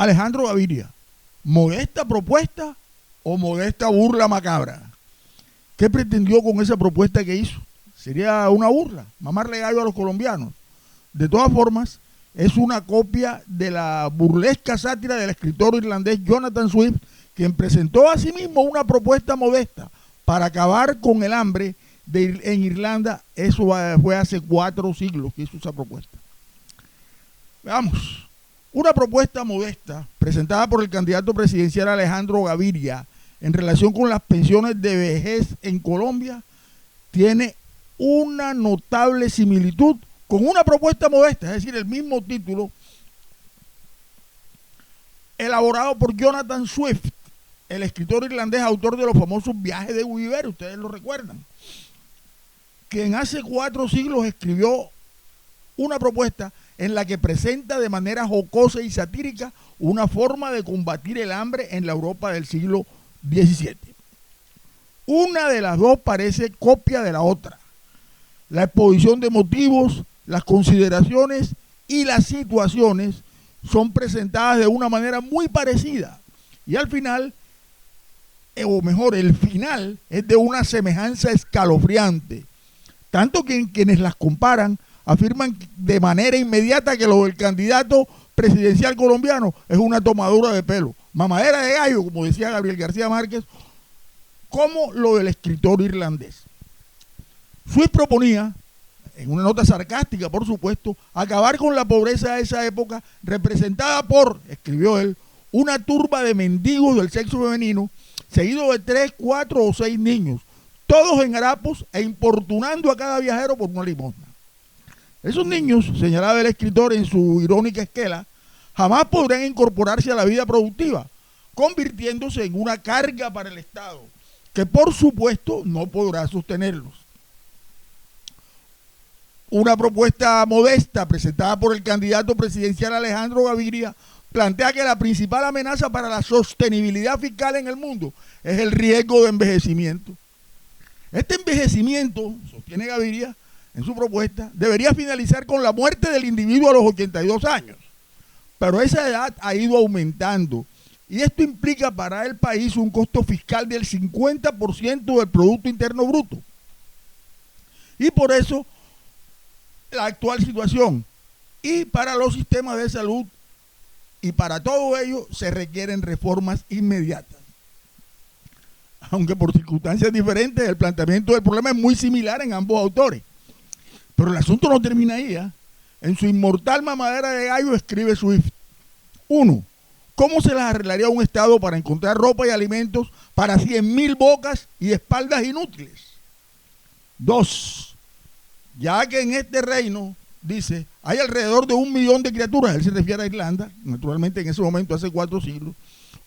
Alejandro Gaviria, ¿modesta propuesta o modesta burla macabra? ¿Qué pretendió con esa propuesta que hizo? Sería una burla, mamarle gallo a los colombianos. De todas formas, es una copia de la burlesca sátira del escritor irlandés Jonathan Swift, quien presentó a sí mismo una propuesta modesta para acabar con el hambre en Irlanda. Eso fue hace 4 siglos que hizo esa propuesta. Veamos, una propuesta modesta presentada por el candidato presidencial Alejandro Gaviria en relación con las pensiones de vejez en Colombia tiene una notable similitud con una propuesta modesta, es decir, el mismo título elaborado por Jonathan Swift, el escritor irlandés, autor de los famosos Viajes de Gulliver, ustedes lo recuerdan, quien hace 4 siglos escribió una propuesta en la que presenta de manera jocosa y satírica una forma de combatir el hambre en la Europa del siglo XVII. Una de las dos parece copia de la otra. La exposición de motivos, las consideraciones y las situaciones son presentadas de una manera muy parecida. Y al final, o mejor, el final es de una semejanza escalofriante. Tanto que quienes las comparan afirman de manera inmediata que lo del candidato presidencial colombiano es una tomadura de pelo, mamadera de gallo, como decía Gabriel García Márquez, como lo del escritor irlandés. Swift proponía, en una nota sarcástica por supuesto, acabar con la pobreza de esa época representada por, escribió él, una turba de mendigos del sexo femenino, seguido de 3, 4 o 6 niños, todos en harapos e importunando a cada viajero por una limosna. Esos niños, señalaba el escritor en su irónica esquela, jamás podrán incorporarse a la vida productiva, convirtiéndose en una carga para el Estado, que por supuesto no podrá sostenerlos. Una propuesta modesta presentada por el candidato presidencial Alejandro Gaviria plantea que la principal amenaza para la sostenibilidad fiscal en el mundo es el riesgo de envejecimiento. Este envejecimiento, sostiene Gaviria en su propuesta, debería finalizar con la muerte del individuo a los 82 años. Pero esa edad ha ido aumentando y esto implica para el país un costo fiscal del 50% del Producto Interno Bruto. Y por eso la actual situación y para los sistemas de salud y para todo ello se requieren reformas inmediatas. Aunque por circunstancias diferentes el planteamiento del problema es muy similar en ambos autores. Pero el asunto no termina ahí, ¿eh? En su inmortal mamadera de gallo escribe Swift. 1. ¿Cómo se las arreglaría un Estado para encontrar ropa y alimentos para 100.000 bocas y espaldas inútiles? 2. Ya que en este reino, dice, hay alrededor de 1 millón de criaturas, él se refiere a Irlanda, naturalmente en ese momento hace 4 siglos,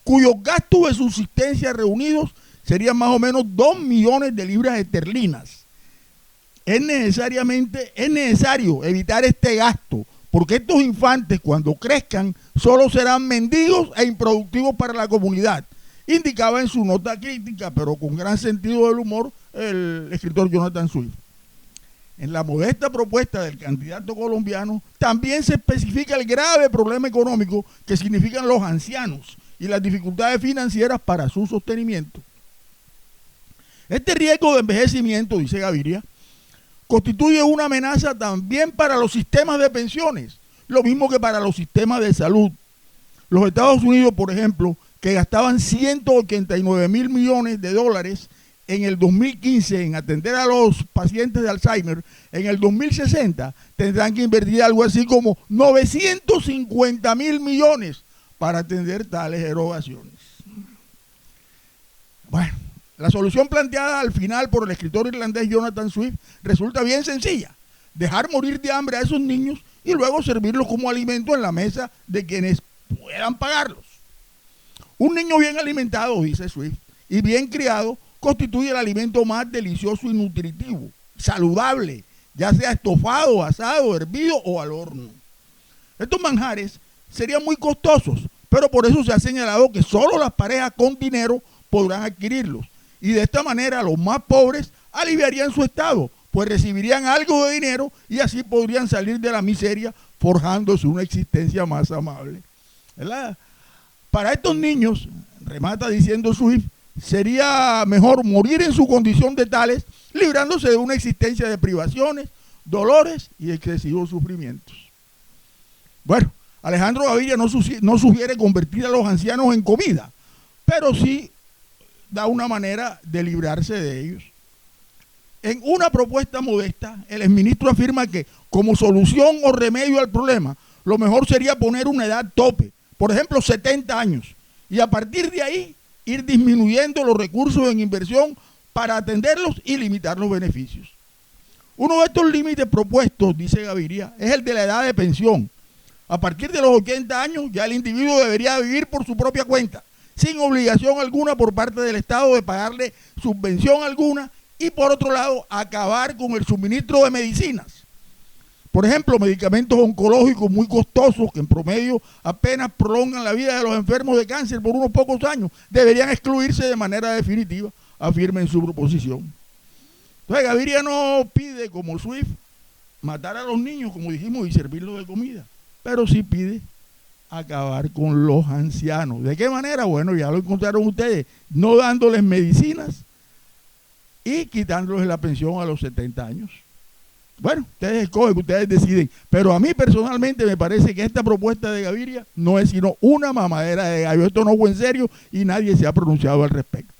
cuyos gastos de subsistencia reunidos serían más o menos 2 millones de libras esterlinas. Es necesario evitar este gasto, porque estos infantes cuando crezcan solo serán mendigos e improductivos para la comunidad, indicaba en su nota crítica, pero con gran sentido del humor, el escritor Jonathan Swift. En la modesta propuesta del candidato colombiano también se especifica el grave problema económico que significan los ancianos y las dificultades financieras para su sostenimiento. Este riesgo de envejecimiento, dice Gaviria, constituye una amenaza también para los sistemas de pensiones, lo mismo que para los sistemas de salud. Los Estados Unidos, por ejemplo, que gastaban 189 mil millones de dólares en el 2015 en atender a los pacientes de Alzheimer, en el 2060 tendrán que invertir algo así como 950 mil millones para atender tales erogaciones. Bueno, la solución planteada al final por el escritor irlandés Jonathan Swift resulta bien sencilla: dejar morir de hambre a esos niños y luego servirlos como alimento en la mesa de quienes puedan pagarlos. Un niño bien alimentado, dice Swift, y bien criado, constituye el alimento más delicioso y nutritivo, saludable, ya sea estofado, asado, hervido o al horno. Estos manjares serían muy costosos, pero por eso se ha señalado que solo las parejas con dinero podrán adquirirlos. Y de esta manera los más pobres aliviarían su estado, pues recibirían algo de dinero y así podrían salir de la miseria forjándose una existencia más amable. ¿Verdad? Para estos niños, remata diciendo Swift, sería mejor morir en su condición de tales, librándose de una existencia de privaciones, dolores y excesivos sufrimientos. Bueno, Alejandro Gaviria no sugiere convertir a los ancianos en comida, pero sí da una manera de librarse de ellos. En una propuesta modesta, el exministro afirma que como solución o remedio al problema, lo mejor sería poner una edad tope, por ejemplo 70 años, y a partir de ahí ir disminuyendo los recursos en inversión para atenderlos y limitar los beneficios. Uno de estos límites propuestos, dice Gaviria, es el de la edad de pensión. A partir de los 80 años ya el individuo debería vivir por su propia cuenta, sin obligación alguna por parte del Estado de pagarle subvención alguna, y por otro lado acabar con el suministro de medicinas. Por ejemplo, medicamentos oncológicos muy costosos que en promedio apenas prolongan la vida de los enfermos de cáncer por unos pocos años, deberían excluirse de manera definitiva, afirma en su proposición. Entonces Gaviria no pide, como Swift, matar a los niños, como dijimos, y servirlos de comida, pero sí pide acabar con los ancianos. ¿De qué manera? Bueno, ya lo encontraron ustedes, no dándoles medicinas y quitándoles la pensión a los 70 años. Bueno, ustedes escogen, ustedes deciden, pero a mí personalmente me parece que esta propuesta de Gaviria no es sino una mamadera de gallo. Esto no fue en serio y nadie se ha pronunciado al respecto.